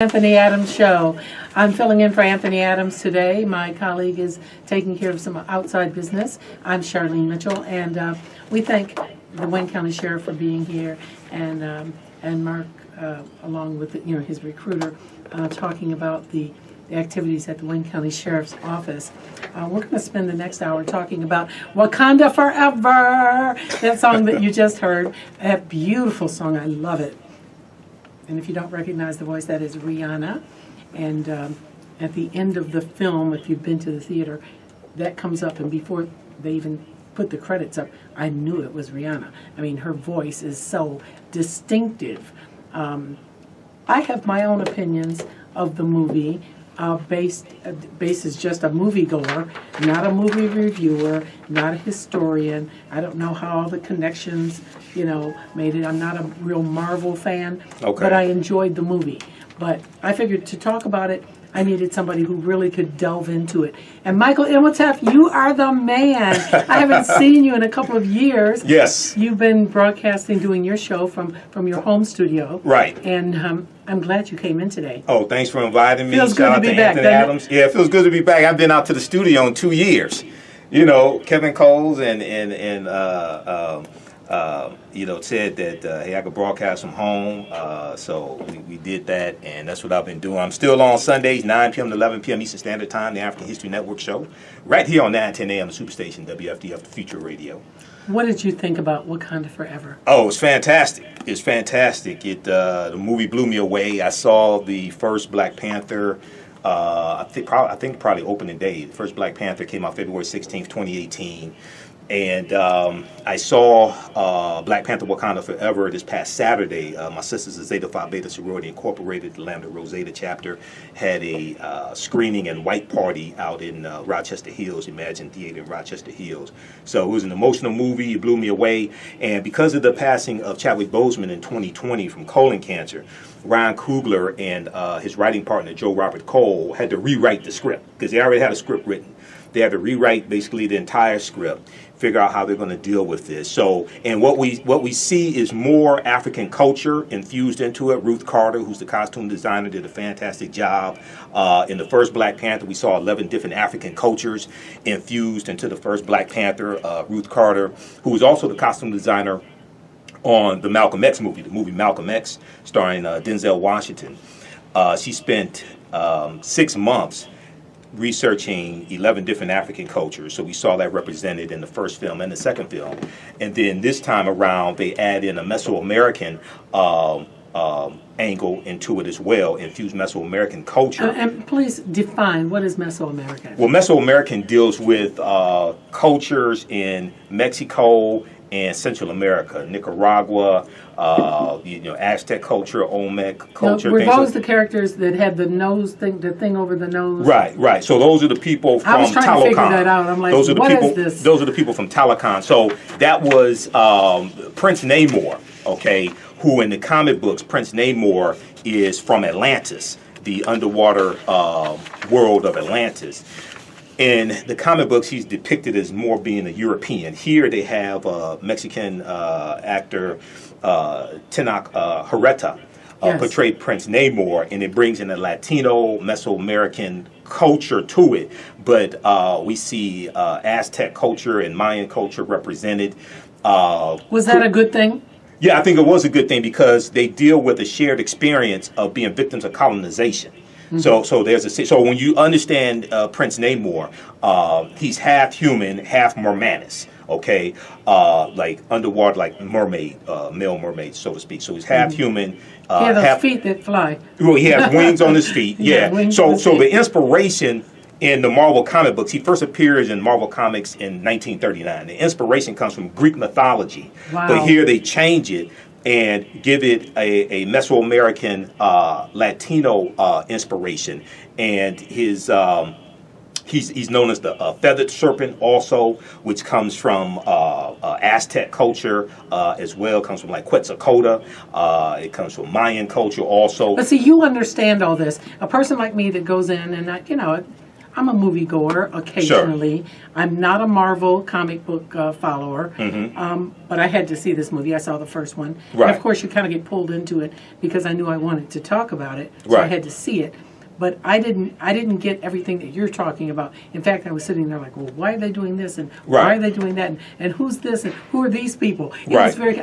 Anthony Adams Show. I'm filling in for Anthony Adams today. My colleague is taking care of some outside business. I'm Charlene Mitchell, and we thank the Wayne County Sheriff for being here, and Mark, along with his recruiter, talking about the activities at the Wayne County Sheriff's Office. We're going to spend the next hour talking about Wakanda Forever, that song that you just heard. That beautiful song, I love it. And if you don't recognize the voice, that is Rihanna. And at the end of the film, if you've been to the theater, that comes up. And before they even put the credits up, I knew it was Rihanna. I mean, her voice is so distinctive. I have my own opinions of the movie. Base is just a moviegoer, not a movie reviewer, not a historian. I don't know how all the connections, made it. I'm not a real Marvel fan, but I enjoyed the movie. But I figured to talk about it, I needed somebody who really could delve into it. And Michael Imhotep, you are the man. I haven't seen you in a couple of years. Yes. You've been broadcasting, doing your show from your home studio. Right. And I'm glad you came in today. Oh, thanks for inviting me. Feels good to be back, Anthony Adams. Yeah, it feels good to be back. I've been out to the studio in 2 years. Kevin Coles and said that, hey, I could broadcast from home. So we did that, and that's what I've been doing. I'm still on Sundays, 9 p.m. to 11 p.m. Eastern Standard Time, the African History Network show, right here on 910 a.m. Superstation, WFDF, the Future Radio. What did you think about Wakanda Forever? Oh, it's fantastic. It's fantastic. The movie blew me away. I saw the first Black Panther. I think probably opening day. The first Black Panther came out February 16th, 2018. And I saw Black Panther Wakanda Forever this past Saturday. My sisters at Zeta Phi Beta Sorority Incorporated, the Lambda Rho Zeta chapter, had a screening and white party out in Rochester Hills, Imagine Theater in Rochester Hills. So it was an emotional movie. It blew me away. And because of the passing of Chadwick Boseman in 2020 from colon cancer, Ryan Coogler and his writing partner, Joe Robert Cole, had to rewrite the script because they already had a script written. They had to rewrite basically the entire script, figure out how they're going to deal with this. So, and what we see is more African culture infused into it. Ruth Carter, who's the costume designer, did a fantastic job. In the first Black Panther, we saw 11 different African cultures infused into the first Black Panther. Ruth Carter, who was also the costume designer on the Malcolm X movie, the movie Malcolm X, starring Denzel Washington. She spent 6 months researching 11 different African cultures. So we saw that represented in the first film and the second film. And then this time around, they add in a MesoAmerican angle into it as well, infuse MesoAmerican culture. And please define, what is MesoAmerican? Well, MesoAmerican deals with cultures in Mexico and Central America, Nicaragua, Aztec culture, Olmec culture. Were those the characters that had the nose thing, the thing over the nose? Right. So those are the people from Talocan. I was trying to figure that out. I'm like, is this? Those are the people from Talocan. So that was Prince Namor, who in the comic books, Prince Namor is from Atlantis, the underwater world of Atlantis. In the comic books, he's depicted as more being a European. Here they have Mexican actor Tenoch Huerta portrayed Prince Namor, and it brings in a Latino, Mesoamerican culture to it. But we see Aztec culture and Mayan culture represented. Was that a good thing? Yeah, I think it was a good thing because they deal with a shared experience of being victims of colonization. Mm-hmm. So when you understand Prince Namor, he's half human, half mermanus. Like underwater, like mermaid, male mermaid, so to speak. So he's half human. He has those feet that fly. Well, he has wings on his feet. Yeah. So the inspiration in the Marvel comic books, he first appears in Marvel Comics in 1939. The inspiration comes from Greek mythology. Wow. But here they change it and give it a Mesoamerican Latino inspiration. And he's known as the feathered serpent also, which comes from Aztec culture as well. It comes from like Quetzalcoatl. It comes from Mayan culture also. But see, you understand all this. A person like me that goes in and I'm a moviegoer occasionally. I'm not a Marvel comic book follower, but I had to see this movie. I saw the first one. Right. And of course, you kind of get pulled into it because I knew I wanted to talk about it, so I had to see it. But I didn't get everything that you're talking about. In fact, I was sitting there like, well, why are they doing this and why are they doing that and who's this and who are these people? It was very.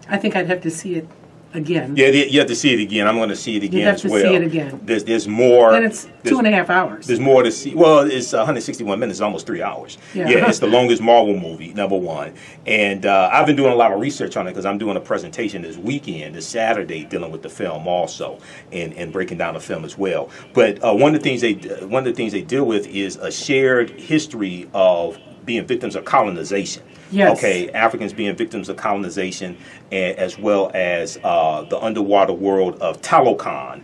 I think I'd have to see it again. Yeah, you have to see it again. I'm going to see it again as well. You have to see it again. There's more. And it's 2.5 hours. There's more to see. Well, it's 161 minutes, almost 3 hours. Yeah, it's the longest Marvel movie, number one. And I've been doing a lot of research on it because I'm doing a presentation this weekend, this Saturday, dealing with the film also, and breaking down the film as well. But one of the things they deal with is a shared history of being victims of colonization. Yes. Okay, Africans being victims of colonization, and as well as the underwater world of Talokan,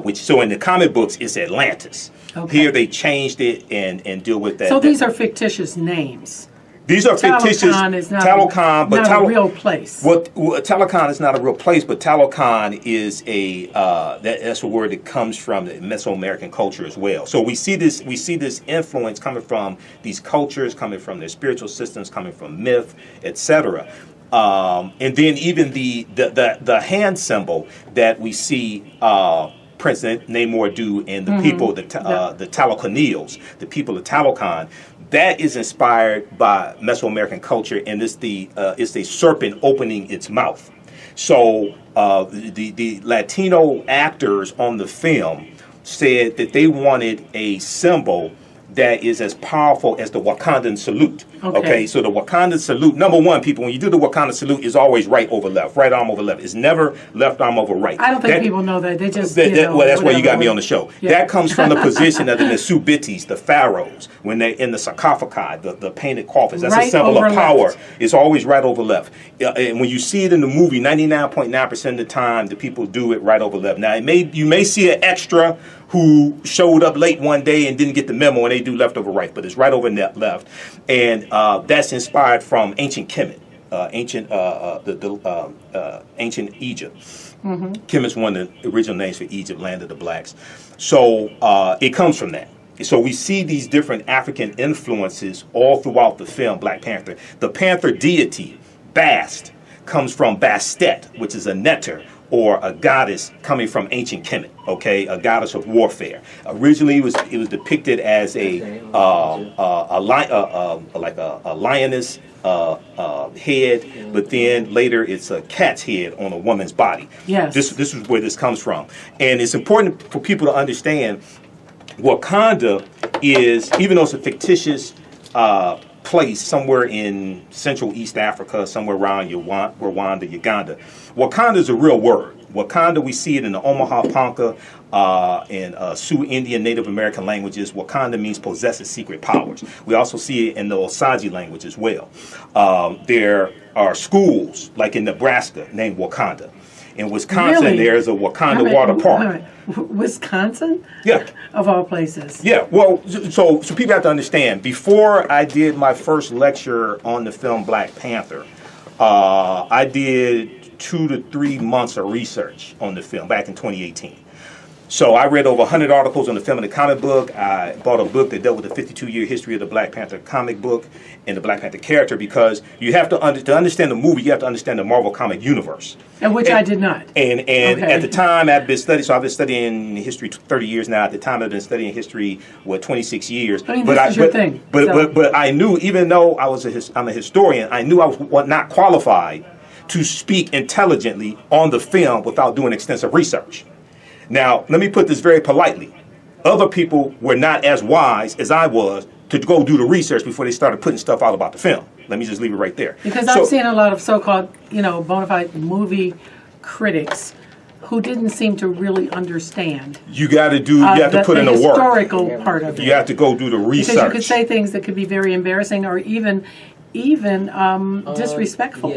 which so in the comic books it's Atlantis. Okay. Here they changed it and deal with that. So these are fictitious names. These are fictitious. Talokan is not a real place. Talokan is not a real place, but Talokan is that's a word that comes from the Mesoamerican culture as well. So we see this influence coming from these cultures, coming from their spiritual systems, coming from myth, etc. And then even the hand symbol that we see Prince Namor do and the people, the Talokaneals, the people of Talokan. That is inspired by Mesoamerican culture, and it's a serpent opening its mouth. So the Latino actors on the film said that they wanted a symbol that is as powerful as the Wakandan salute. Okay, so the Wakandan salute, number one, people, when you do the Wakandan salute, is always right over left, right arm over left. It's never left arm over right. I don't think people know that. They just, well, that's why you got me on the show. Yeah. That comes from the position of the Nasubitis, the pharaohs, when they're in the sarcophagi, the painted coffins. That's a symbol of power. Left. It's always right over left. And when you see it in the movie, 99.9% of the time, the people do it right over left. Now, you may see an extra who showed up late one day and didn't get the memo, and they do left over right, but it's right over left. And that's inspired from ancient Kemet, ancient Egypt. Kemet's one of the original names for Egypt, land of the blacks. So it comes from that. So we see these different African influences all throughout the film, Black Panther. The Panther deity, Bast, comes from Bastet, which is a neter, or a goddess coming from ancient Kemet, okay, a goddess of warfare. Originally, it was depicted as like a lioness head, but then later it's a cat's head on a woman's body. Yes. This is where this comes from, and it's important for people to understand. Wakanda is, even though it's a fictitious place somewhere in Central East Africa, somewhere around Rwanda, Uganda. Wakanda is a real word. Wakanda, we see it in the Omaha Ponca and Sioux Indian Native American languages. Wakanda means possesses secret powers. We also see it in the Osage language as well. There are schools, like in Nebraska, named Wakanda. In Wisconsin, there's a Wakanda water park. Wisconsin? Yeah. Of all places. Yeah. Well, so people have to understand, before I did my first lecture on the film Black Panther, I did 2 to 3 months of research on the film back in 2018. So I read over 100 articles on the film and the comic book. I bought a book that dealt with the 52-year history of the Black Panther comic book and the Black Panther character, because you have to understand the movie, you have to understand the Marvel comic universe. And which I did not. And at the time, I've been studying history 30 years now. At the time, I've been studying history, 26 years. I mean, this is your thing. But I knew, even though I'm a historian, I knew I was not qualified to speak intelligently on the film without doing extensive research. Now, let me put this very politely. Other people were not as wise as I was to go do the research before they started putting stuff out about the film. Let me just leave it right there. Because I'm seeing a lot of so-called, bona fide movie critics who didn't seem to really understand. You have to put in the work. The historical part of it. You have to go do the research. Because you could say things that could be very embarrassing or even disrespectful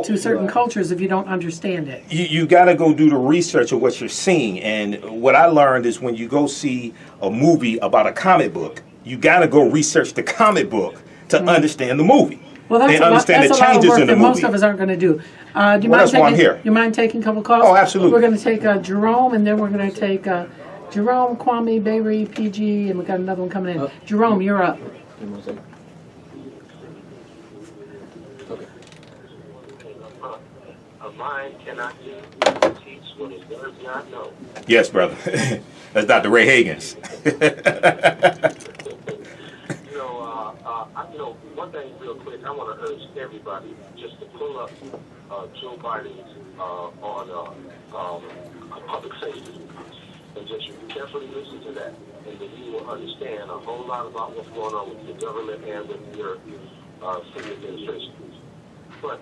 to certain cultures if you don't understand it. You got to go do the research of what you're seeing. And what I learned is when you go see a movie about a comic book, you got to go research the comic book to understand the movie. Well, that's understand the changes in the movie. Most of us aren't going to do. Do you mind taking a couple calls? Oh, absolutely. We're going to take Jerome, and then we're going to take Jerome, Kwame, Baby, PG, and we got another one coming in. Jerome, you're up. Give me 1 second. Okay. A mind cannot teach what it does not know. Yes, brother. That's Dr. Ray Higgins. One thing real quick, I want to urge everybody just to pull up Joe Biden's on public safety and just carefully listen to that, and then you will understand a whole lot about what's going on with your government and with your city administration. But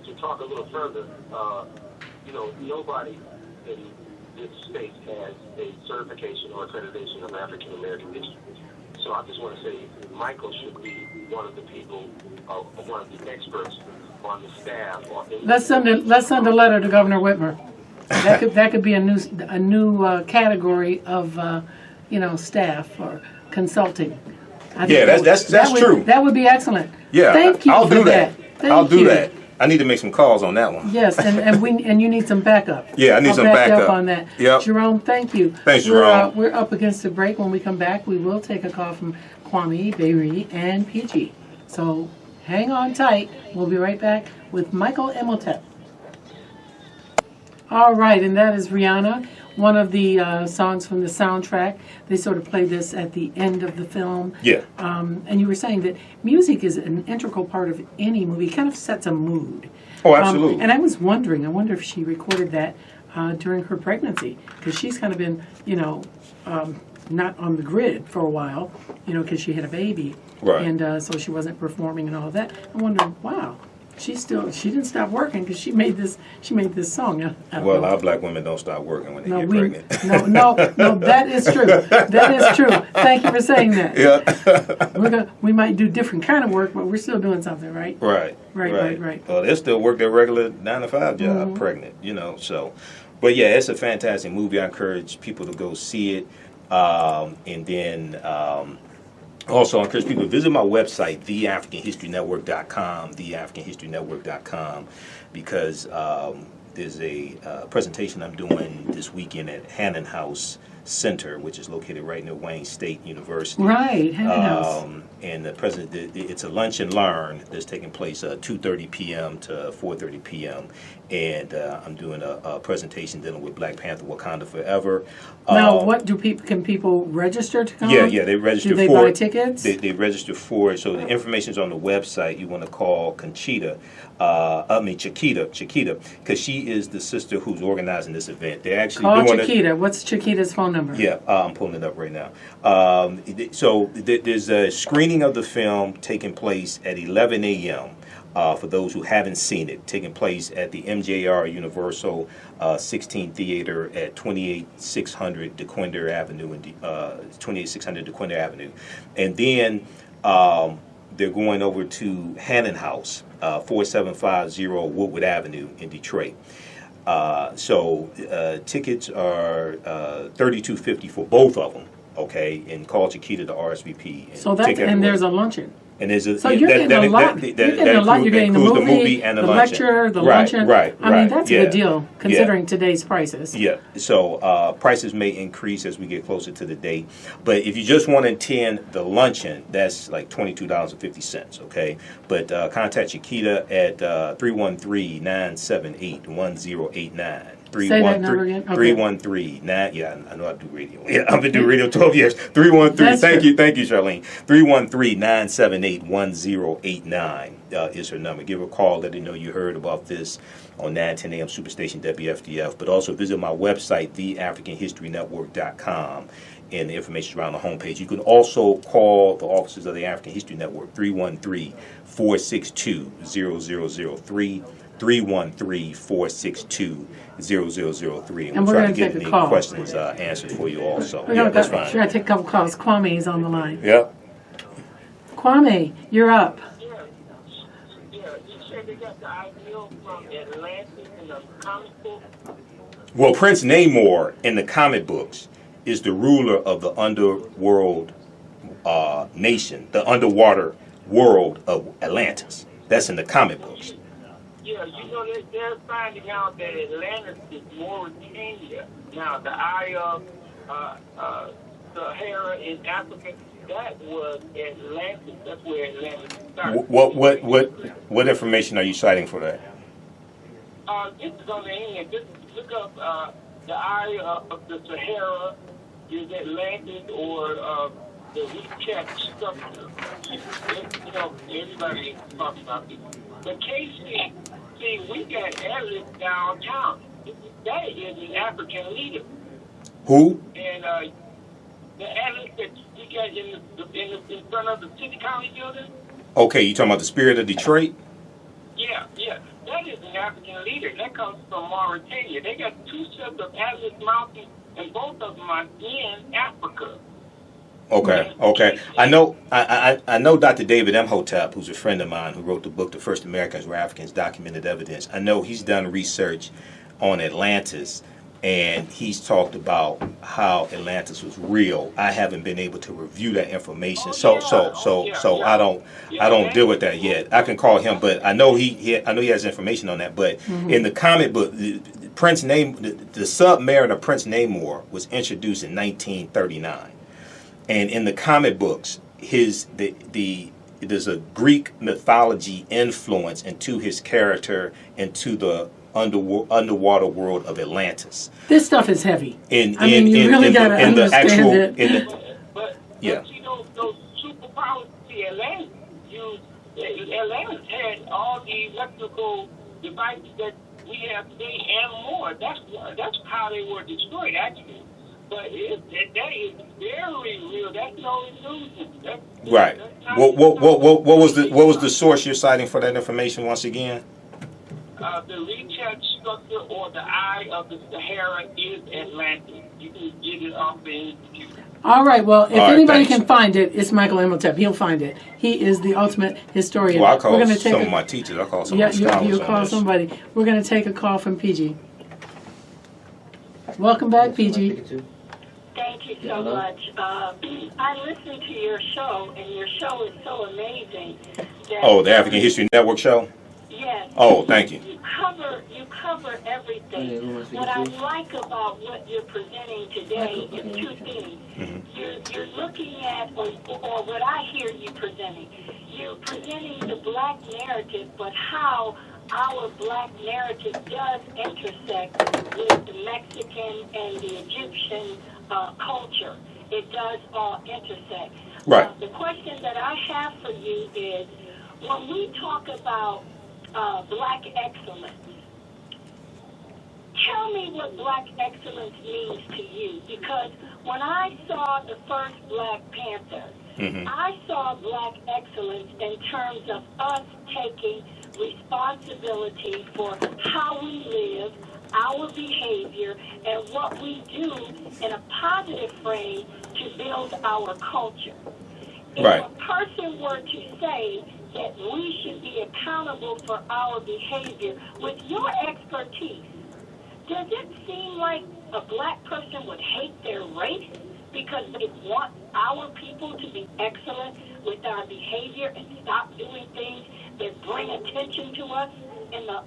to talk a little further, nobody in this state has a certification or accreditation of African American history. So I just want to say Michael should be one of the people, one of the experts on the staff. Let's send a letter to Governor Whitmer. That could be a new category of staff or consulting. That's true. That would be excellent. Yeah, Thank you. I'll for do that. I'll do you. that. I need to make some calls on that one. Yes, and you need some backup. Yeah, I need some back backup up on that. Yep. Jerome, thank you. Thanks, Jerome. We're up against the break. When we come back, we will take a call from Kwame, Beiri, and PG. So hang on tight. We'll be right back with Michael Imhotep. All right, and that is Rihanna, one of the songs from the soundtrack. They sort of play this at the end of the film. Yeah. And you were saying that music is an integral part of any movie. It kind of sets a mood. Oh, absolutely. And I was wondering, I wonder if she recorded that during her pregnancy, because she's kind of been, not on the grid for a while, because she had a baby. Right. And so she wasn't performing and all of that. I wonder, wow. She didn't stop working because she made this song. Well, our black women don't stop working when they get pregnant. No, that is true. That is true. Thank you for saying that. Yeah. We might do different kind of work, but we're still doing something, right? Right. Well, they still work their regular 9-to-5 job, pregnant, so. But yeah, it's a fantastic movie. I encourage people to go see it. And then also, I encourage people to visit my website, theafricanhistorynetwork.com, theafricanhistorynetwork.com, because there's a presentation I'm doing this weekend at Hannon House Center, which is located right near Wayne State University. Right, Hannon House. And it's a lunch and learn that's taking place 2:30 p.m. to 4:30 p.m. And I'm doing a presentation dealing with Black Panther Wakanda Forever. Now, can people register to come? Yeah, they register for it. Do they buy tickets? They register for it. So the information's on the website. You want to call Chiquita, because she is the sister who's organizing this event. They're actually call doing Chiquita. What's Chiquita's phone number? Yeah, I'm pulling it up right now. So there's a screening of the film taking place at 11 a.m. For those who haven't seen it, taking place at the MJR Universal 16 Theater at 28600 DeQuinder Avenue, 28600 DeQuinder Avenue, and then they're going over to Hannon House, 4750 Woodward Avenue in Detroit. So tickets are $32.50 for both of them. Okay, and call Chiquita to RSVP. So there's a luncheon. And there's so you're getting a lot. You're getting a lot. You're getting the movie and the lecture, the luncheon. Right. I mean, that's a good deal considering today's prices. Yeah. So prices may increase as we get closer to the date. But if you just want to attend the luncheon, that's like $22.50. Okay. But contact Chiquita at 313-978-1089. Say that number again. 313 yeah, I know I do radio. Yeah, I've been doing radio 12 years. 313. Thank you, Charlene. 313-978-1089 is her number. Give her a call. Let her know you heard about this on 9:10 a.m. Superstation WFDF. But also visit my website, theafricanhistorynetwork.com, and the information around the homepage. You can also call the offices of the African History Network, 313-462-0003. 313-462-0003. And we're trying to get any questions answered for you also. That's fine. Should I take a couple calls? Kwame is on the line. Yep. Kwame, you're up. Yeah, you said they got the ideal from Atlantis in the comic book? Well, Prince Namor in the comic books is the ruler of the underworld nation, the underwater world of Atlantis. That's in the comic books. Yeah, they're finding out that Atlantis is Mauritania. Now, the Eye of Sahara in Africa, that was Atlantis. That's where Atlantis started. What information are you citing for that? This is on the internet. Just look up the eye of the Sahara is Atlantis or the recheck structure. You know, everybody talks about it. But KC, see, we got Atlas downtown. That is an African leader. Who? And the Atlas that you got in front of the city county building. Okay, you talking about the Spirit of Detroit? Yeah. That is an African leader. That comes from Mauritania. They got two sets of Atlas Mountains, and both of them are in Africa. Okay. I know Dr. David Imhotep, who's a friend of mine, who wrote the book "The First Americans Were Africans: Documented Evidence." I know he's done research on Atlantis, and he's talked about how Atlantis was real. I haven't been able to review that information, so I don't deal with that yet. I can call him, but I know he has information on that. But in the comic book, the submariner Prince Namor was introduced in 1939, and in the comic books, there's a Greek mythology influence into his character, into the underwater world of Atlantis. This stuff is heavy. You really got to understand it. But you know, those superpowers, see, Atlantis had all the electrical devices that we have today and more. That's how they were destroyed, actually. But that is very real. That's no illusion. Right. What was the source you're citing for that information once again? The recheck structure or the eye of the Sahara is Atlantis. You can get it off the institute. All right. Well, if anybody can find it, it's Michael Imhotep. He'll find it. He is the ultimate historian. Well, I call some of my teachers. I call some of my scholars. You'll call somebody. We're going to take a call from PG. Welcome back, PG. Thank you so much. I listened to your show, and your show is so amazing. The African History Network show? Yes. Oh, thank you. You cover everything. What I like about what you're presenting today is two things. Mm-hmm. You're looking at, or what I hear you presenting, you're presenting the black narrative, but how our black narrative does intersect with the Mexican and the Egyptian culture. It does all intersect. Right. The question that I have for you is, when we talk about black excellence, tell me what black excellence means to you. Because when I saw the first Black Panther, I saw black excellence in terms of us taking responsibility for how we live, our behavior, and what we do in a positive frame to build our culture. If a person were to say that we should be accountable for our behavior, with your expertise, does it seem like a black person would hate their race because they want our people to be excellent with our behavior and stop doing things that bring attention to us in the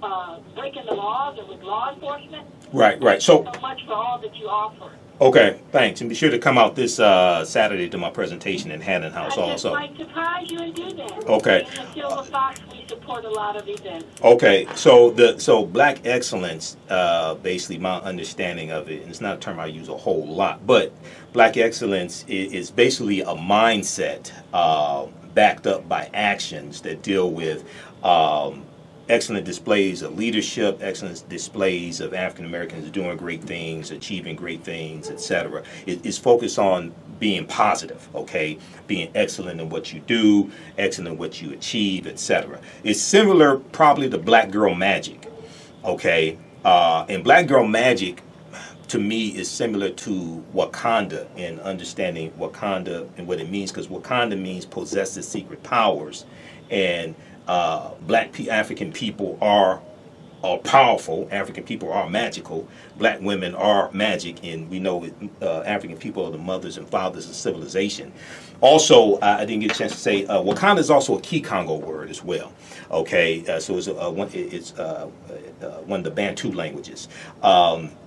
breaking the laws and with law enforcement? Right. So much for all that you offer. Okay, thanks. And be sure to come out this Saturday to my presentation in Haddon House also. I just might surprise you and do that. Okay. In the Silver Fox, we support a lot of events. Okay, so black excellence, basically my understanding of it, and it's not a term I use a whole lot, but black excellence is basically a mindset backed up by actions that deal with excellent displays of leadership, excellent displays of African Americans doing great things, achieving great things, etc. It's focused on being positive, okay? Being excellent in what you do, excellent in what you achieve, etc. It's similar probably to Black Girl Magic, okay? And Black Girl Magic, to me, is similar to Wakanda in understanding Wakanda and what it means, because Wakanda means possesses secret powers, and African people are are powerful. African people are magical. Black women are magic, and we know African people are the mothers and fathers of civilization. Also, I didn't get a chance to say Wakanda is also a Key Congo word as well. Okay, so it's one of the Bantu languages.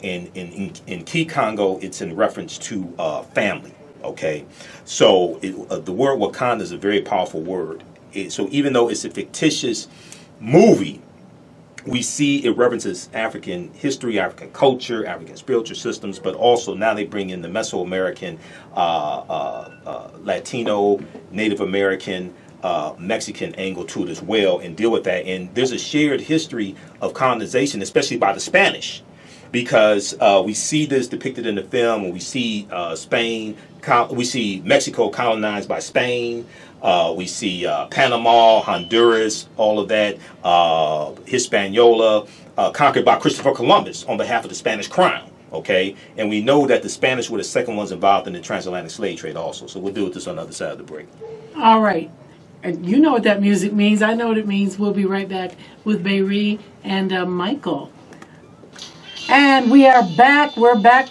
In Key Congo, it's in reference to family. Okay, so the word Wakanda is a very powerful word. So even though it's a fictitious movie, we see it references African history, African culture, African spiritual systems, but also now they bring in the MesoAmerican, Latino, Native American, Mexican angle to it as well, and deal with that. And there's a shared history of colonization, especially by the Spanish, because we see this depicted in the film, and we see we see Mexico colonized by Spain. We see Panama, Honduras, all of that, Hispaniola, conquered by Christopher Columbus on behalf of the Spanish crown. Okay, and we know that the Spanish were the second ones involved in the transatlantic slave trade also. So we'll deal with this on the other side of the break. All right. And you know what that music means. I know what it means. We'll be right back with Bayri and Michael. And we are back. We're back.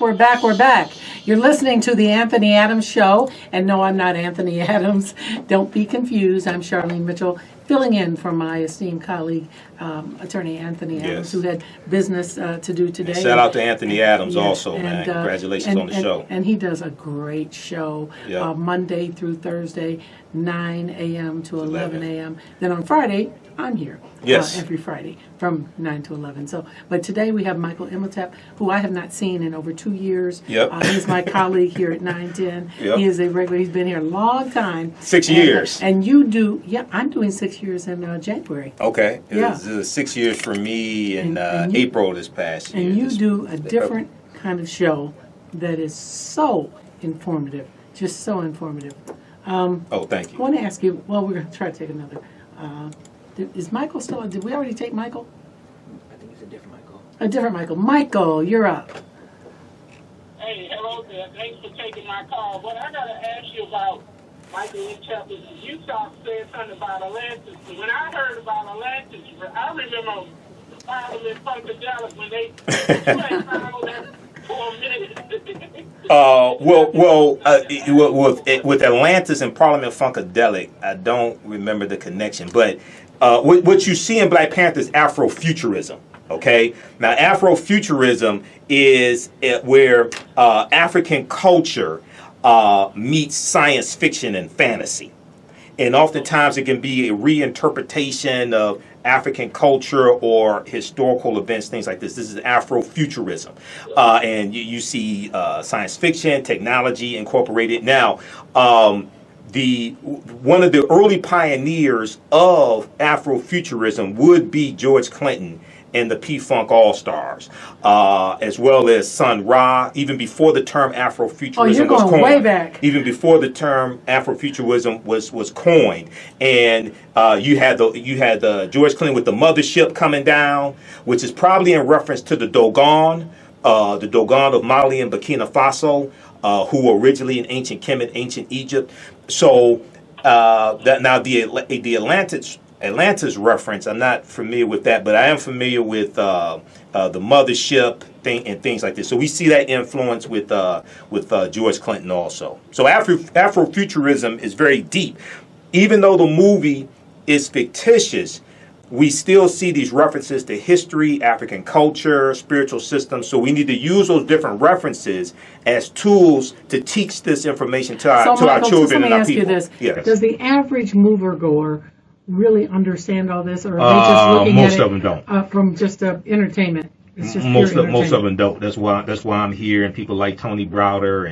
You're listening to the Anthony Adams Show. And no, I'm not Anthony Adams. Don't be confused. I'm Charlene Mitchell, filling in for my esteemed colleague, Attorney Anthony Adams, who had business to do today. And shout out to Anthony Adams also, man. Congratulations on the show. And he does a great show, Monday through Thursday, 9 a.m. to 11 a.m. Then on Friday, I'm here. Every Friday from 9 to 11. So, but today we have Michael Imhotep, who I have not seen in over 2 years. He's my colleague here at 910. He is a regular. He's been here a long time. 6 years. And you do, I'm doing 6 years in January. Okay. It's 6 years for me in April this past year. And you do a different kind of show that is so informative, just so informative. Thank you. I want to ask you, well, we're going to try to take another. Is Michael still on? Did we already take Michael? I think it's a different Michael. A different Michael. Michael, you're up. Hey, hello there. Thanks for taking my call. But I got to ask you about Michael Imhotep. You said something about Atlantis. When I heard about Atlantis, I remember Parliament Funkadelic when they played that for a minute. With Atlantis and Parliament Funkadelic, I don't remember the connection. But what you see in Black Panther is Afrofuturism. Okay, now Afrofuturism is where African culture meets science fiction and fantasy. And oftentimes it can be a reinterpretation of African culture or historical events, things like this. This is Afrofuturism. And you see science fiction, technology incorporated. Now, one of the early pioneers of Afrofuturism would be George Clinton and the P-Funk All-Stars, as well as Sun Ra, even before the term Afrofuturism was coined. Way back. Even before the term Afrofuturism was coined. And you had George Clinton with the mothership coming down, which is probably in reference to the Dogon of Mali and Burkina Faso, who were originally in ancient Kemet, ancient Egypt. So the Atlantis reference, I'm not familiar with that, but I am familiar with the mothership thing and things like this. So we see that influence with George Clinton also. So Afrofuturism is very deep. Even though the movie is fictitious, we still see these references to history, African culture, spiritual systems. So we need to use those different references as tools to teach this information to our children and our people. Let me ask you this. Does the average moviegoer really understand all this, or are they just looking most at of them don't. From just entertainment? It's just most of them don't. That's why I'm here, and people like Tony Browder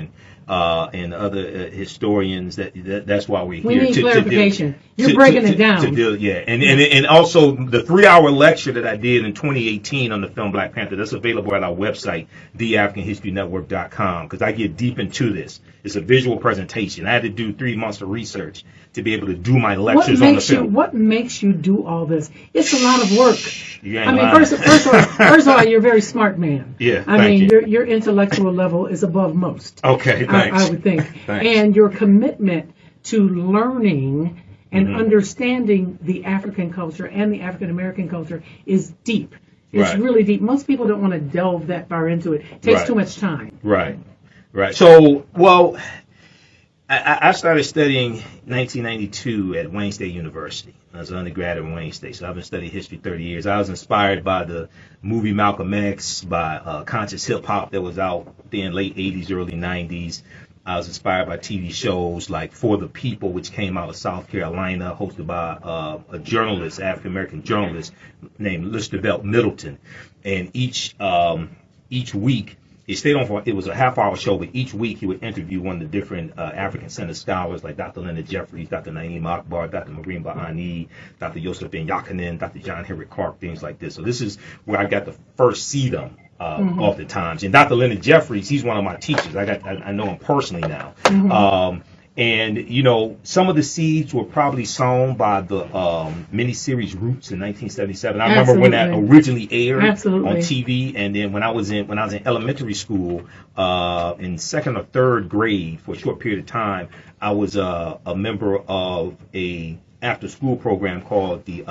and other historians. That's why we're here. We need clarification. You're breaking it down. And also the 3-hour lecture that I did in 2018 on the film Black Panther. That's available at our website, theafricanhistorynetwork.com, because I get deep into this. It's a visual presentation. I had to do 3 months of research to be able to do my lectures on the film. What makes you do all this? It's a lot of work. I mean, first of all, you're a very smart man. Yeah, I mean, your intellectual level is above most. Okay, thanks. I would think. Thanks. And your commitment to learning and understanding the African culture and the African American culture is deep. It's Right. really deep. Most people don't want to delve that far into it. It takes Right. too much time. Right. Right. So, well, I started studying 1992 at Wayne State University. I was an undergrad at Wayne State, so I've been studying history 30 years. I was inspired by the movie Malcolm X, by conscious hip hop that was out then, late 80s, early 90s. I was inspired by TV shows like For the People, which came out of South Carolina, hosted by a journalist, African-American journalist named Listervelt Middleton. And each week, it stayed on for, it was a half-hour show, but each week he would interview one of the different African-centered scholars like Dr. Leonard Jeffries, Dr. Naeem Akbar, Dr. Maureen Bahani, Dr. Yosef Ben Yakinen, Dr. John Henry Clark, things like this. So this is where I got to first see them oftentimes. And Dr. Leonard Jeffries, he's one of my teachers. I know him personally now. And, you know, some of the seeds were probably sown by the miniseries Roots in 1977. I remember when that originally aired on TV. And then when I was in elementary school, in second or third grade for a short period of time, I was a member of a after school program called the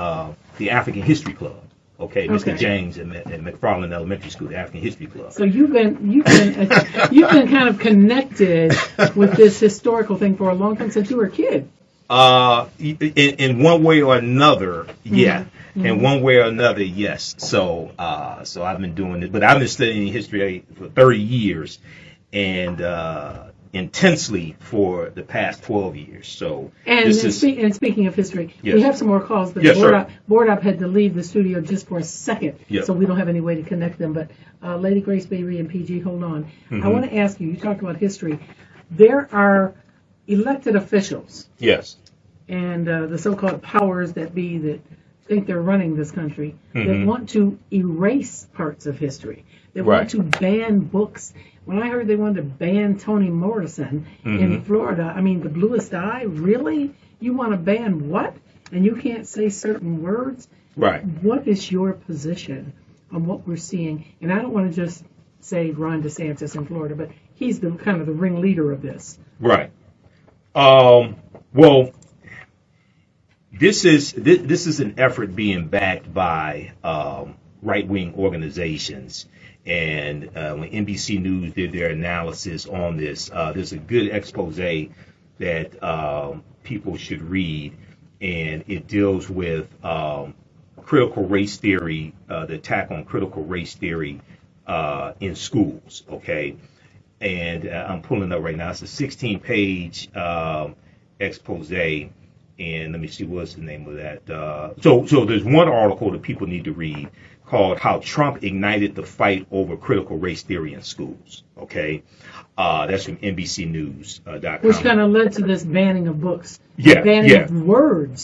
African History Club. Okay, Mr. James at McFarland Elementary School, the African History Club. So you've been kind of connected with this historical thing for a long time since you were a kid. In one way or another, yeah. In one way or another, yes. So I've been doing it, but I've been studying history for 30 years, and intensely for the past 12 years. So speaking of history, we have some more calls, but Board Up had to leave the studio just for a second, so we don't have any way to connect them. But Lady Grace Baby and PG, hold on. I want to ask you. You talked about history. There are elected officials. Yes. And the so-called powers that be that think they're running this country that want to erase parts of history. They want to ban books. When I heard they wanted to ban Toni Morrison in Florida, I mean, the bluest eye, really? You want to ban what? And you can't say certain words? Right. What is your position on what we're seeing? And I don't want to just say Ron DeSantis in Florida, but he's the kind of the ringleader of this. Right. Well, this is an effort being backed by right-wing organizations. And when NBC News did their analysis on this, there's a good expose that people should read, and it deals with critical race theory, the attack on critical race theory in schools, okay? And I'm pulling up right now. It's a 16-page expose, and let me see what's the name of that. So there's one article that people need to read called "How Trump Ignited the Fight Over Critical Race Theory in Schools." Okay, that's from NBCNews.com. Which kind of led to this banning of books, banning of words.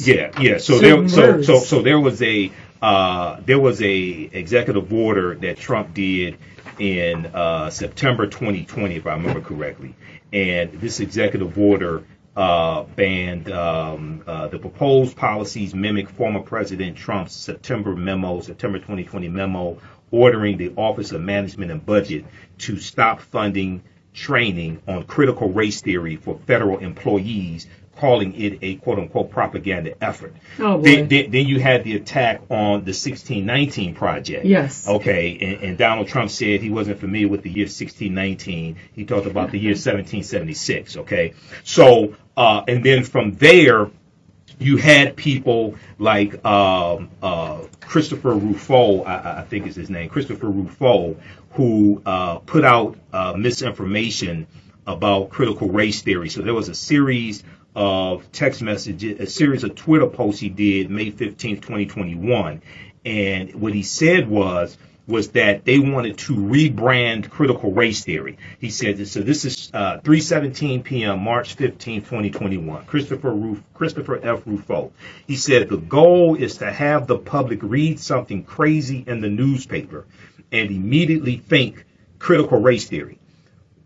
So there was a executive order that Trump did in September 2020, if I remember correctly, and this executive order banned the proposed policies mimic former President Trump's September 2020 memo, ordering the Office of Management and Budget to stop funding training on critical race theory for federal employees, calling it a quote-unquote propaganda effort. Oh, boy. Then you had the attack on the 1619 Project. Yes. Okay, and Donald Trump said he wasn't familiar with the year 1619. He talked about the year 1776, okay? So, and then from there, you had people like Christopher Rufo, I think is his name, Christopher Rufo, who put out misinformation about critical race theory. So there was a series of text messages, a series of Twitter posts he did May 15th, 2021. And what he said was that they wanted to rebrand critical race theory. He said, so this is 3:17 p.m., March 15th, 2021. Christopher F. Rufo. He said, the goal is to have the public read something crazy in the newspaper and immediately think critical race theory.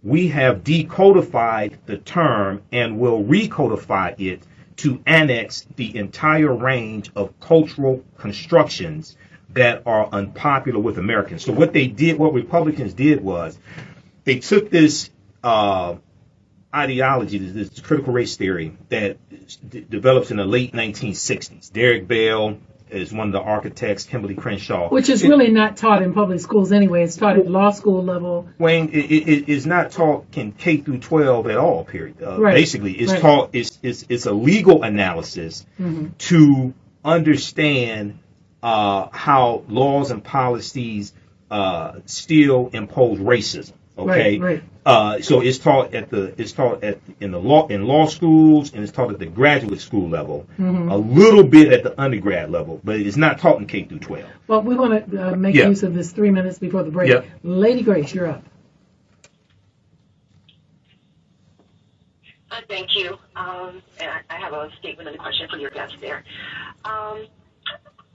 We have decodified the term and will recodify it to annex the entire range of cultural constructions that are unpopular with Americans. So what Republicans did was they took this ideology, this critical race theory that develops in the late 1960s. Derek Bell, is one of the architects, Kimberly Crenshaw. Which is really not taught in public schools anyway. It's taught at law school level. Wayne, it is not taught in K through 12 at all. Period. Right. Basically, it's Right. taught. It's a legal analysis to understand how laws and policies still impose racism. Okay. Right. So it's taught in law schools, and it's taught at the graduate school level, a little bit at the undergrad level, but it's not taught in K through 12. Well, we want to make Yeah. use of this 3 minutes before the break. Yeah. Lady Grace, you're up. Thank you. And I have a statement and a question for your guest there.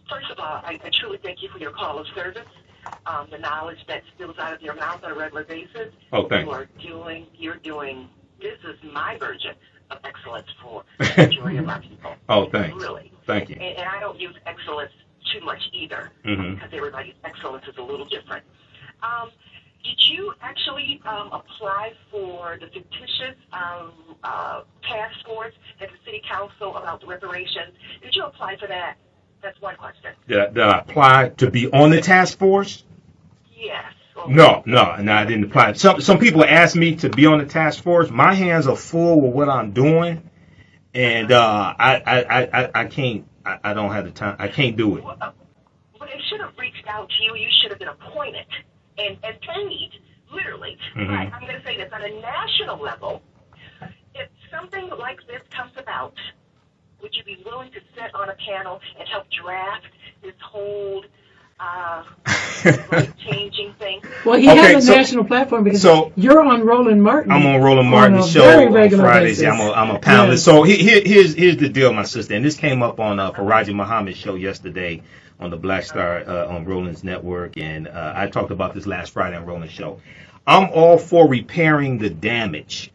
First of all, I truly thank you for your call of service. The knowledge that spills out of your mouth on a regular basis. Oh, thank You're doing, this is my version of excellence for the majority of our people. Oh, thanks. Really. Thank you. And I don't use excellence too much either, because everybody's excellence is a little different. Did you actually apply for the fictitious task force at the city council about the reparations? Did you apply for that? That's one question. Did I apply to be on the task force? Yes. No, I didn't apply. Some people ask me to be on the task force. My hands are full with what I'm doing, and I can't. I don't have the time. I can't do it. Well, they should have reached out to you. You should have been appointed and paid, literally. Right. I'm going to say this on a national level. If something like this comes about, would you be willing to sit on a panel and help draft this whole changing thing? Well, he has a national platform because you're on Roland Martin. I'm on Roland Martin's show on Fridays. I'm a panelist. Yes. So here's the deal, my sister. And this came up on Faraji Muhammad's show yesterday on the Black Star on Roland's network. And I talked about this last Friday on Roland's show. I'm all for repairing the damage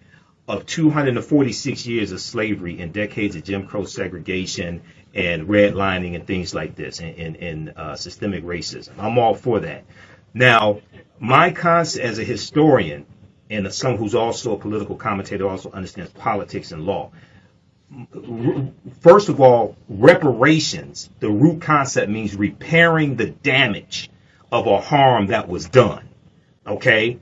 of 246 years of slavery and decades of Jim Crow segregation and redlining and things like this and systemic racism. I'm all for that. Now, my concept as a historian and someone who's also a political commentator, also understands politics and law. First of all, reparations, the root concept means repairing the damage of a harm that was done. Okay?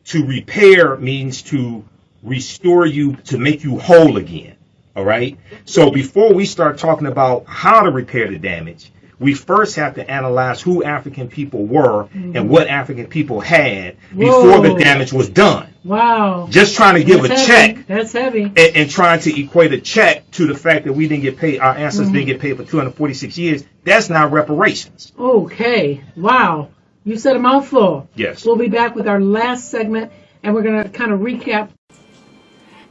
To repair means to restore you, to make you whole again. All right. So before we start talking about how to repair the damage, we first have to analyze who African people were and what African people had before the damage was done. Wow. Just trying to give a check. That's heavy. And trying to equate a check to the fact that we didn't get paid, our ancestors didn't get paid for 246 years. That's not reparations. Okay. Wow. You said a mouthful. Yes. We'll be back with our last segment, and we're going to kind of recap.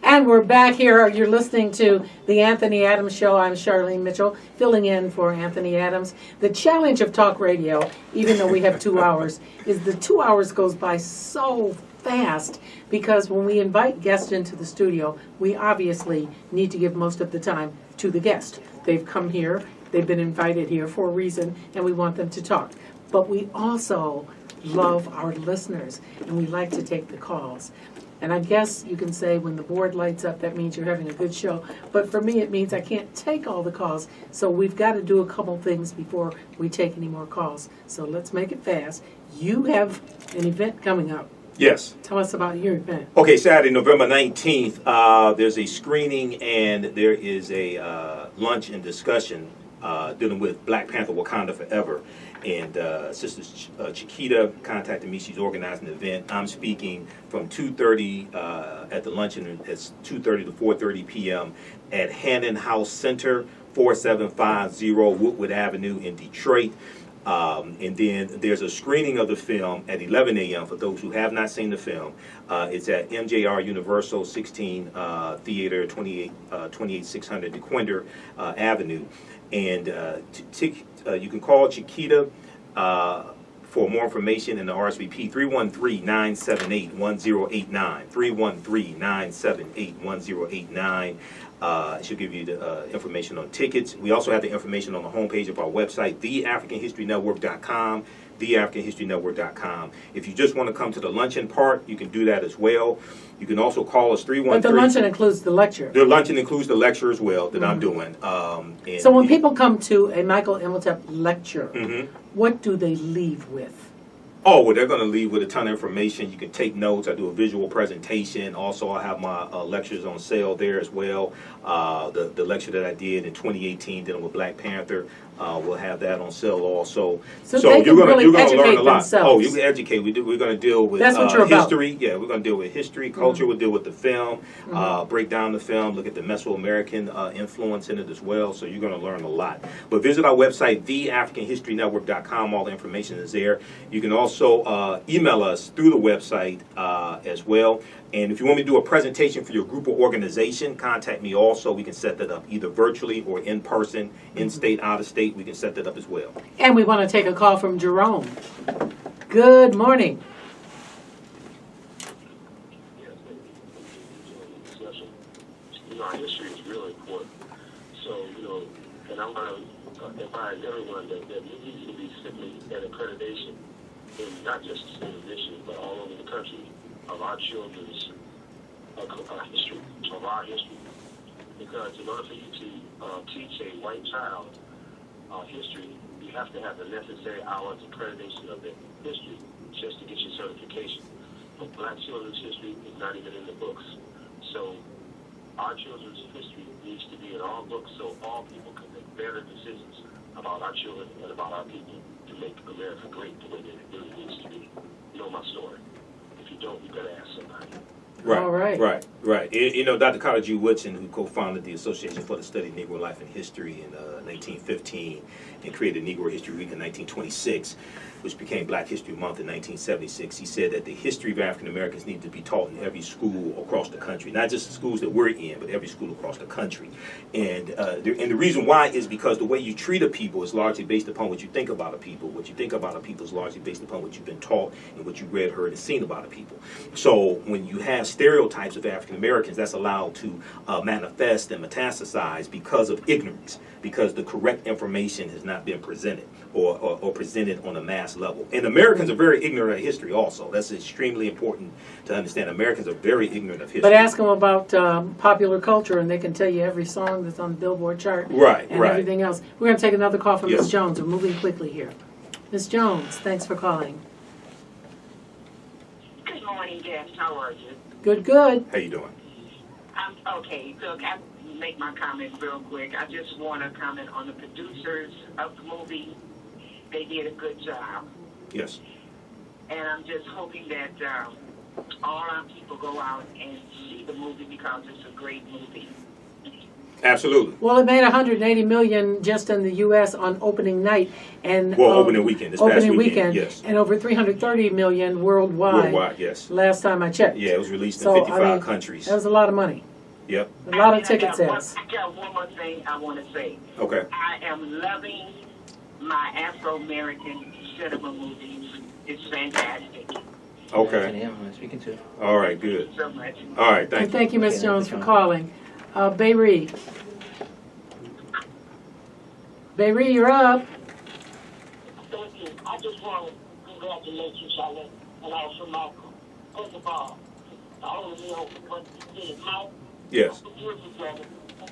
And we're back here. You're listening to the Anthony Adams Show. I'm Charlene Mitchell, filling in for Anthony Adams. The challenge of talk radio, even though we have 2 hours, is the 2 hours goes by so fast because when we invite guests into the studio, we obviously need to give most of the time to the guest. They've come here, they've been invited here for a reason, and we want them to talk. But we also love our listeners, and we like to take the calls. And I guess you can say when the board lights up, that means you're having a good show. But for me, it means I can't take all the calls. So we've got to do a couple things before we take any more calls. So let's make it fast. You have an event coming up. Yes. Tell us about your event. Okay, Saturday, November 19th, there's a screening and there is a lunch and discussion dealing with Black Panther Wakanda Forever. And Sister Chiquita contacted me. She's organizing the event. I'm speaking from 2:30 at the luncheon. It's 2:30 to 4:30 p.m. at Hannon House Center, 4750 Woodward Avenue in Detroit. And then there's a screening of the film at 11 a.m. for those who have not seen the film. It's at MJR Universal 16 Theater, 28600 DeQuinder Avenue. And you can call Chiquita for more information in the RSVP 313-978-1089. 313-978-1089. She'll give you the information on tickets. We also have the information on the homepage of our website, theafricanhistorynetwork.com. theafricanhistorynetwork.com. If you just want to come to the luncheon part, you can do that as well. You can also call us 313. But the luncheon includes the lecture. The luncheon includes the lecture as well that I'm doing. And So when people come to a Michael Imhotep lecture, Mhm. what do they leave with? Oh, well, they're going to leave with a ton of information. You can take notes. I do a visual presentation. Also, I have my lectures on sale there as well. The lecture that I did in 2018 dealing with Black Panther, we'll have that on sale also. So they can really you're gonna educate learn a lot. themselves. Oh, you can educate. We're going to deal with That's what you're about. history. Yeah, we're going to deal with history, culture. We'll deal with the film, break down the film, look at the MesoAmerican influence in it as well. So you're going to learn a lot. But visit our website, theafricanhistorynetwork.com. All the information is there. You can also email us through the website as well. And if you want me to do a presentation for your group or organization, contact me also. We can set that up either virtually or in person, in-state, out-of-state. We can set that up as well. And we want to take a call from Jerome. Good morning. You know, our history is really important. So, you know, and I want to advise everyone that there needs to be simply an accreditation in not just the state of Michigan, but all over the country of our children's history, of our history. Because in order for you to teach a white child history, you have to have the necessary hours accreditation of the history just to get your certification. But Black children's history is not even in the books. So our children's history needs to be in all books so all people can make better decisions about our children and about our people to make America great the way that it really needs to be. You know my story. If you don't, you better ask somebody. Right, All right. right. You know, Dr. Carter G. Woodson, who co-founded the Association for the Study of Negro Life and History in 1915 and created Negro History Week in 1926, which became Black History Month in 1976, he said that the history of African Americans needs to be taught in every school across the country, not just the schools that we're in, but every school across the country. And the reason why is because the way you treat a people is largely based upon what you think about a people. What you think about a people is largely based upon what you've been taught and what you read, heard, and seen about a people. So when you have stereotypes of African Americans, that's allowed to manifest and metastasize because of ignorance, because the correct information has not been presented or presented on a mass level. And Americans are very ignorant of history also. That's extremely important to understand. Americans are very ignorant of history. But ask them about popular culture, and they can tell you every song that's on the Billboard chart Right, and right. everything else. We're going to take another call from Yes. Ms. Jones. We're moving quickly here. Ms. Jones, thanks for calling. Good morning, Jeff. How are you? Good, good. How you doing? I'm okay. Look, I make my comment real quick. I just want to comment on the producers of the movie. They did a good job. Yes. And I'm just hoping that all our people go out and see the movie because it's a great movie. Absolutely. Well, it made $180 million just in the U.S. on opening night, and Well, opening weekend, this past opening weekend, yes. and over $330 million worldwide. Worldwide, yes. Last time I checked. Yeah, it was released in So, 55 countries. That was a lot of money. Yep. A lot of And ticket I got sales. I got one more thing I want to say. Okay. I am loving my Afro-American cinema movies. It's fantastic. Okay. Yeah, I'm speaking to. All right, good. So much. All right, And thank you. thank you, Ms. Okay, Jones, thank for you. calling. Beiree. Beiree, you're up. Thank you. I just want to congratulate you, Charlene, and also Michael. First of all, I only know what you did. Mike, Yes. years ago,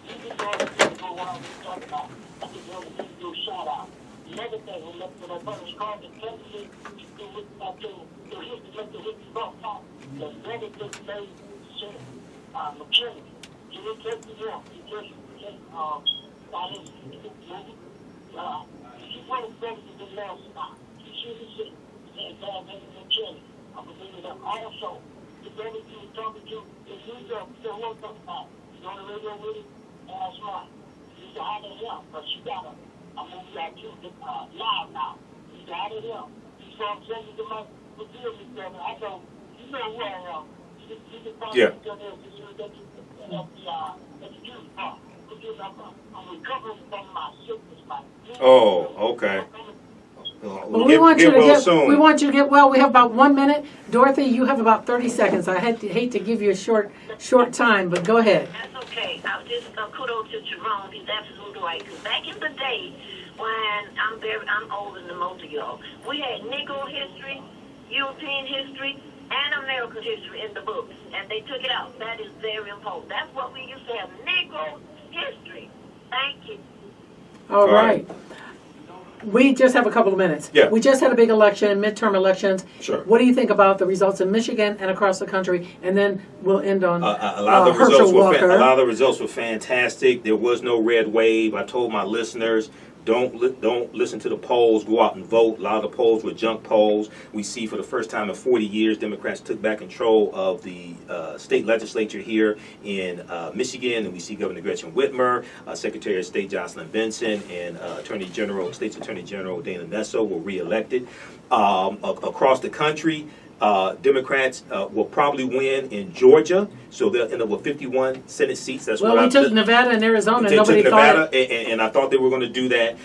you just all the go around and talk about. I just want to give you a shout out. Another thing, when I first called the country, to make the history book out, the benefits made to McKinney. You look at the he just by his movie. She went better than the last time. She should have said, and McKinney. I believe that also, the benefit you were talking to, if you don't want to talk about, you on the radio with it, and that's right. You need to hire him, but she got a movie like you live now. You need to hire him. You saw him sending the money for deal with them. I know, you know where I am. You can find Yeah. me there at the juice bar. I'm recovering from my sickness. Oh, okay. Well, We'll we want you to well get. soon. We want you to get well. We have about 1 minute. Dorothy, you have about 30 seconds. I hate to give you a short time, but go ahead. That's okay. I'll just kudos to Jerome. He's absolutely right. Because back in the day, I'm older than most of y'all. We had Negro history, European history, and American history in the books, and they took it out. That is very important. That's what we used to have, Negro history. Thank you. All right. We just have a couple of minutes. Yeah. We just had a big election, midterm elections. Sure. What do you think about the results in Michigan and across the country? And then we'll end on a lot of the Herschel results Walker. a lot of the results were fantastic. There was no red wave. I told my listeners, don't listen to the polls. Go out and vote. A lot of the polls were junk polls. We see for the first time in 40 years, Democrats took back control of the state legislature here in Michigan, and we see Governor Gretchen Whitmer, Secretary of State Jocelyn Benson, and State's Attorney General Dana Nessel were reelected. Across the country, Democrats will probably win in Georgia, so they'll end up with 51 Senate seats. That's Well, what we took Nevada and Arizona. Nobody thought it. and I thought they were going to do that.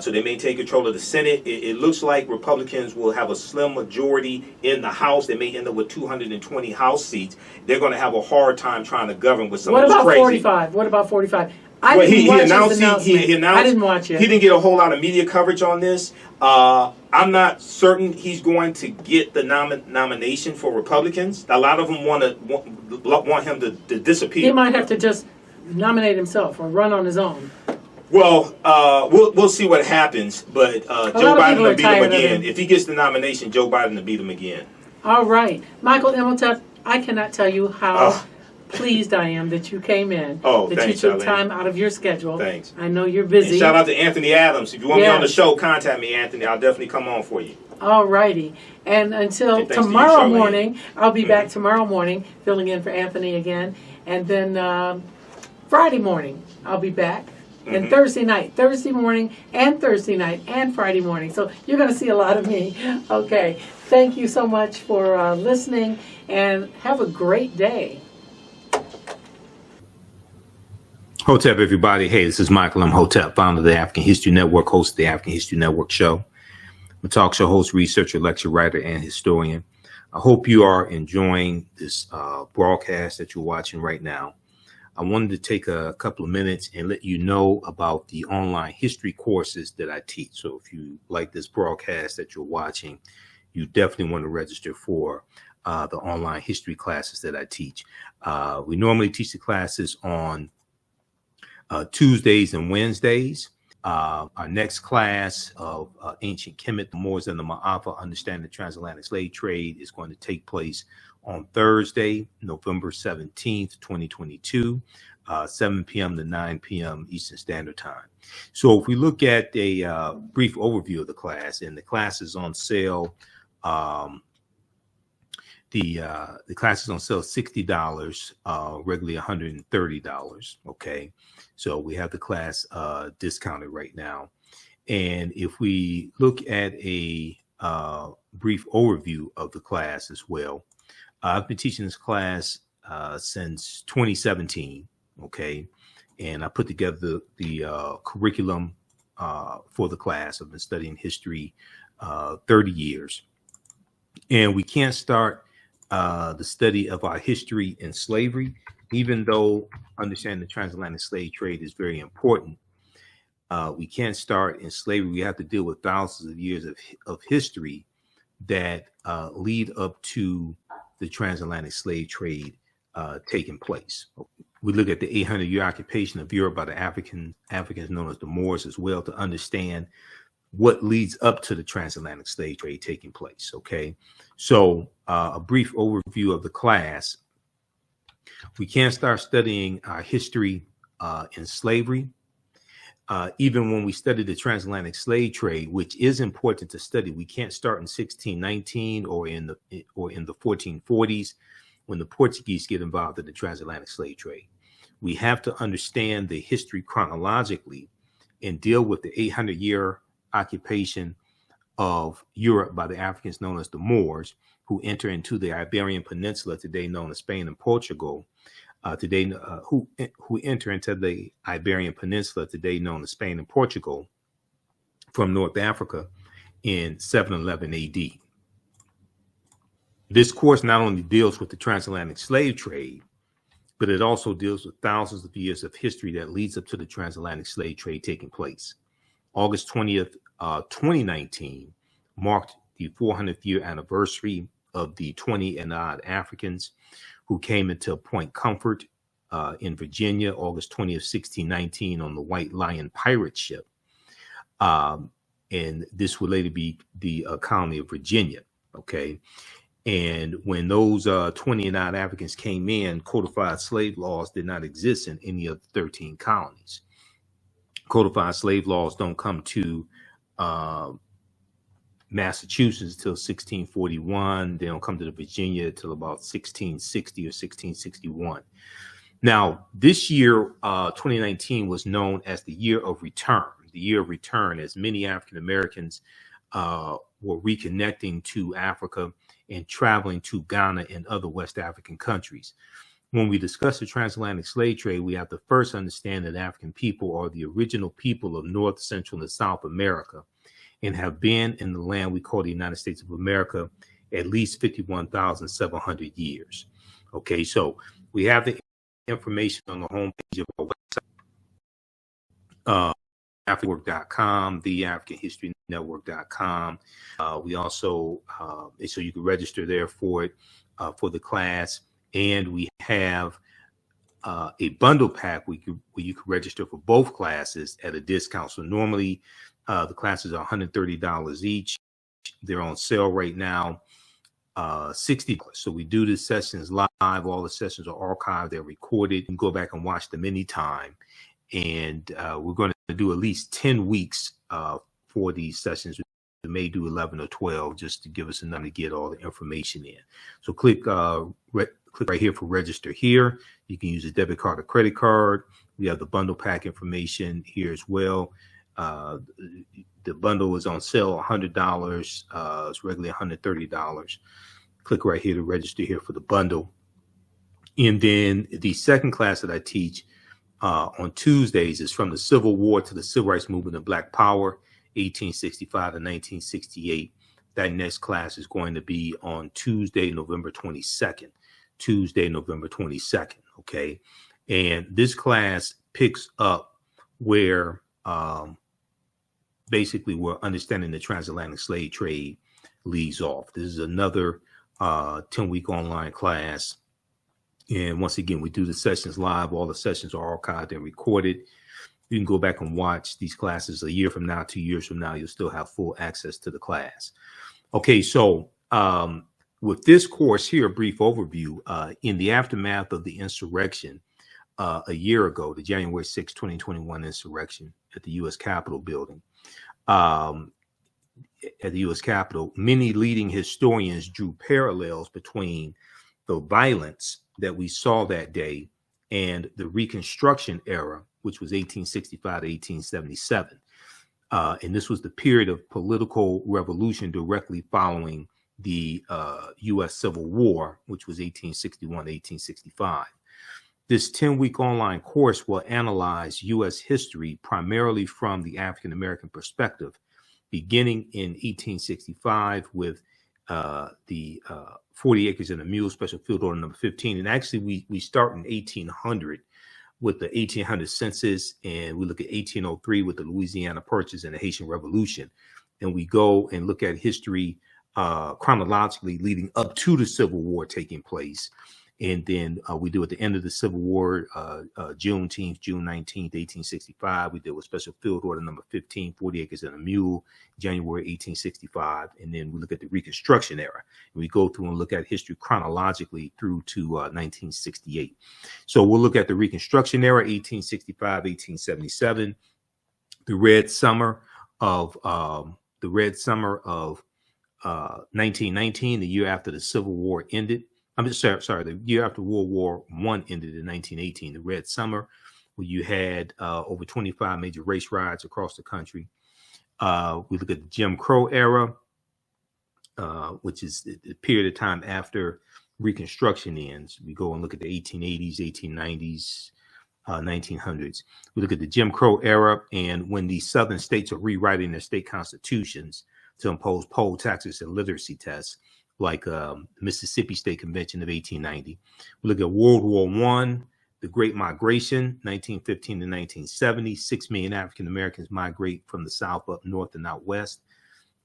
So they may take control of the Senate. It looks like Republicans will have a slim majority in the House. They may end up with 220 House seats. They're going to have a hard time trying to govern with some of this crazy. 45? What about 45? Well, he announced he announced. I didn't watch it. He didn't get a whole lot of media coverage on this. I'm not certain he's going to get the nomination for Republicans. A lot of them want him to disappear. He might have to just nominate himself or run on his own. Well, we'll see what happens. But Joe Biden will beat him again. If he gets the nomination, Joe Biden will beat him again. All right, Michael Imhotep, I cannot tell you how pleased I am that you came in. That thanks, you took Charlene. Time out of your schedule. Thanks. I know you're busy. And shout out to Anthony Adams. If you want me on the show, contact me, Anthony. I'll definitely come on for you. All righty. And until tomorrow morning, I'll be back tomorrow morning, filling in for Anthony again. And then Friday morning, I'll be back. And Thursday morning, and Thursday night, and Friday morning. So you're going to see a lot of me. Okay. Thank you so much for listening, and have a great day. Hotep, everybody. Hey, this is Michael Imhotep, founder of the African History Network, host of the African History Network show. I'm a talk show host, researcher, lecture writer, and historian. I hope you are enjoying this broadcast that you're watching right now. I wanted to take a couple of minutes and let you know about the online history courses that I teach. So if you like this broadcast that you're watching, you definitely want to register for the online history classes that I teach. We normally teach the classes on Tuesdays and Wednesdays. Our next class of Ancient Kemet, the Moors and the Ma'afa, Understanding the Transatlantic Slave Trade, is going to take place on Thursday, November 17th, 2022, 7 p.m. to 9 p.m. Eastern Standard Time. So if we look at a brief overview of the class, and the class is on sale, the class is on sale $60, regularly $130. Okay, so we have the class discounted right now. And if we look at a brief overview of the class as well, I've been teaching this class since 2017. Okay, and I put together the curriculum for the class. I've been studying history 30 years, and we can't start the study of our history in slavery, even though understanding the transatlantic slave trade is very important. We can't start in slavery. We have to deal with thousands of years of history that lead up to the transatlantic slave trade taking place. We look at the 800-year occupation of Europe by the Africans known as the Moors as well, to understand what leads up to the transatlantic slave trade taking place. Okay, so a brief overview of the class. We can't start studying our history in slavery. Even when we study the transatlantic slave trade, which is important to study, we can't start in 1619 or in the 1440s when the Portuguese get involved in the transatlantic slave trade. We have to understand the history chronologically and deal with the 800-year occupation of Europe by the Africans known as the Moors, who enter into the Iberian Peninsula, today known as Spain and Portugal, who enter into the Iberian Peninsula, today known as Spain and Portugal, from North Africa in 711 AD. This course not only deals with the transatlantic slave trade, but it also deals with thousands of years of history that leads up to the transatlantic slave trade taking place. August 20th, 2019 marked the 400th year anniversary of the 20 and odd Africans who came into Point Comfort in Virginia, August 20th, 1619, on the White Lion pirate ship. And this would later be the colony of Virginia, okay? And when those 20 and odd Africans came in, codified slave laws did not exist in any of the 13 colonies. Codified slave laws don't come to Massachusetts till 1641. They don't come to Virginia till about 1660 or 1661. Now, this year, 2019, was known as the year of return. The year of return, as many African Americans were reconnecting to Africa and traveling to Ghana and other West African countries. When we discuss the transatlantic slave trade, we have to first understand that African people are the original people of North, Central, and South America and have been in the land we call the United States of America at least 51,700 years. Okay, so we have the information on the homepage of our website. AfricanWork.com, theafricanhistorynetwork.com. We also, so you can register there for it, for the class. And we have a bundle pack where you can register for both classes at a discount. So normally the classes are $130 each. They're on sale right now, $60. So we do the sessions live. All the sessions are archived. They're recorded. You can go back and watch them anytime. And we're going to do at least 10 weeks for these sessions. We may do 11 or 12 just to give us enough to get all the information in. So click right here for register here. You can use a debit card or credit card. We have the bundle pack information here as well. The bundle is on sale, $100. It's regularly $130. Click right here to register here for the bundle. And then the second class that I teach on Tuesdays is From the Civil War to the Civil Rights Movement and Black Power, 1865 to 1968. That next class is going to be on Tuesday, November 22nd. Tuesday, November 22nd, okay? And this class picks up where basically where understanding the transatlantic slave trade leaves off. This is another 10-week online class. And once again, we do the sessions live. All the sessions are archived and recorded. You can go back and watch these classes a year from now, 2 years from now. You'll still have full access to the class. Okay, so with this course here, a brief overview, in the aftermath of the insurrection a year ago, the January 6, 2021 insurrection at the U.S. Capitol building, many leading historians drew parallels between the violence that we saw that day and the Reconstruction era, which was 1865 to 1877. And this was the period of political revolution directly following the U.S. Civil War, which was 1861 to 1865. This 10-week online course will analyze U.S. history primarily from the African-American perspective, beginning in 1865 with the 40 Acres and a Mule Special Field Order number 15. And actually, we start in 1800 with the 1800 census, and we look at 1803 with the Louisiana Purchase and the Haitian Revolution. And we go and look at history chronologically leading up to the Civil War taking place. And then we do at the end of the Civil War, Juneteenth, June 19th, 1865. We deal with Special Field Order number 15, 40 Acres and a Mule, January 1865. And then we look at the Reconstruction era. And we go through and look at history chronologically through to 1968. So we'll look at the Reconstruction era, 1865, 1877, the Red Summer of 1919, the year after the Civil War ended. I'm just sorry, the year after World War I ended in 1918, the Red Summer, where you had over 25 major race riots across the country. We look at the Jim Crow era, which is the period of time after Reconstruction ends. We go and look at the 1880s, 1890s, 1900s. We look at the Jim Crow era, and when the Southern states are rewriting their state constitutions to impose poll taxes and literacy tests, like Mississippi State Convention of 1890. We look at World War I, The Great Migration, 1915 to 1970. 6 million African Americans migrate from the South up north and out west.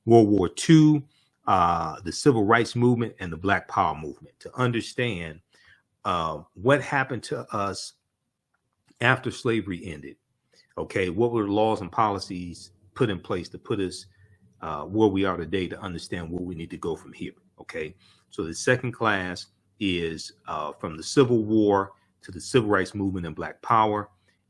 World War II, the Civil Rights Movement, and the Black Power Movement. To understand what happened to us after slavery ended. Okay, what were the laws and policies put in place to put us where we are today, to understand where we need to go from here? Okay, so the second class is from the Civil War to the Civil Rights Movement and Black Power,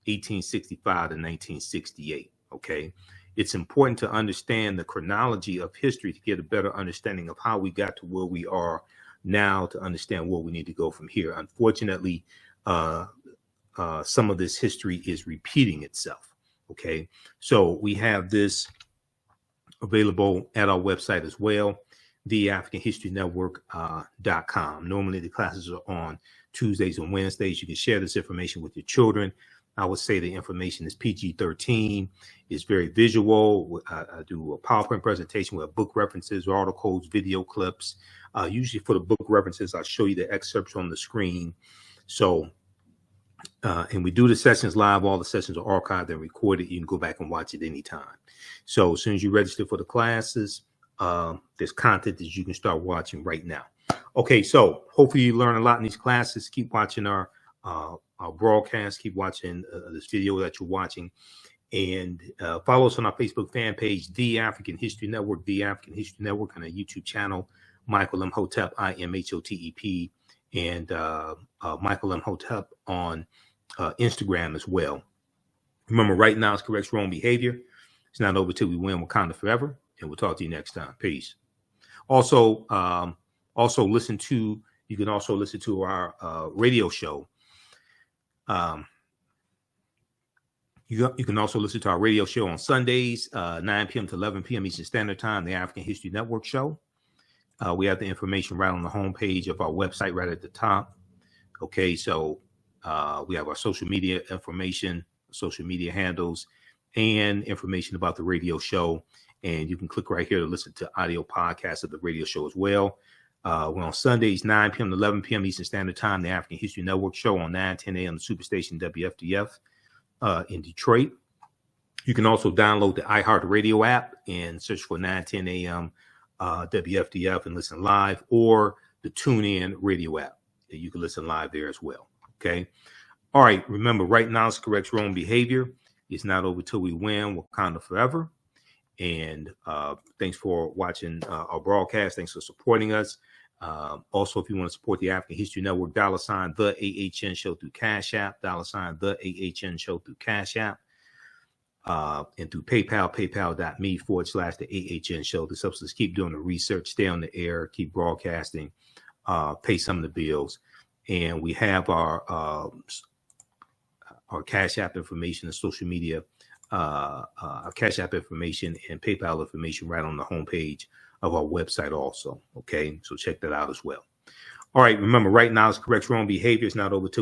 1865 to 1968. Okay, it's important to understand the chronology of history to get a better understanding of how we got to where we are now, to understand where we need to go from here. Unfortunately, some of this history is repeating itself. Okay, so we have this available at our website as well, theafricanhistorynetwork.com. Normally the classes are on Tuesdays and Wednesdays. You can share this information with your children. I would say the information is PG-13. It's very visual. I do a PowerPoint presentation with book references, articles, video clips. Usually for the book references, I'll show you the excerpts on the screen. So, and we do the sessions live. All the sessions are archived and recorded. You can go back and watch it anytime. So as soon as you register for the classes, there's content that you can start watching right now. Okay, so hopefully you learn a lot in these classes. Keep watching our broadcast. Keep watching this video that you're watching. And follow us on our Facebook fan page, The African History Network, The African History Network, on our YouTube channel, Michael Imhotep, Imhotep, and Michael Imhotep on Instagram as well. Remember, right now is correct wrong behavior. It's not over till we win Wakanda forever. And we'll talk to you next time. Peace. Also, you can also listen to our radio show. You can also listen to our radio show on Sundays, 9 p.m. to 11 p.m. Eastern Standard Time, the African History Network show. We have the information right on the homepage of our website, right at the top. Okay, so we have our social media information, social media handles, and information about the radio show. And you can click right here to listen to audio podcasts of the radio show as well. We're on Sundays, 9 p.m. to 11 p.m. Eastern Standard Time, the African History Network show on 9:10 a.m. the Superstation WFDF in Detroit. You can also download the iHeartRadio app and search for 9:10 a.m. WFDF and listen live, or the TuneIn radio app. You can listen live there as well. Okay. All right. Remember, right now is correct wrong behavior. It's not over till we win Wakanda forever. And thanks for watching our broadcast. Thanks for supporting us. Also, if you want to support the African History Network, $, the AHN show through Cash App, $, the AHN show through Cash App, and through PayPal, paypal.me/the AHN show. This helps us keep doing the research, stay on the air, keep broadcasting, pay some of the bills. And we have our Cash App information and social media, our Cash App information and PayPal information right on the homepage of our website also. Okay, so check that out as well. All right, remember, right now is correct wrong behavior. It's not over till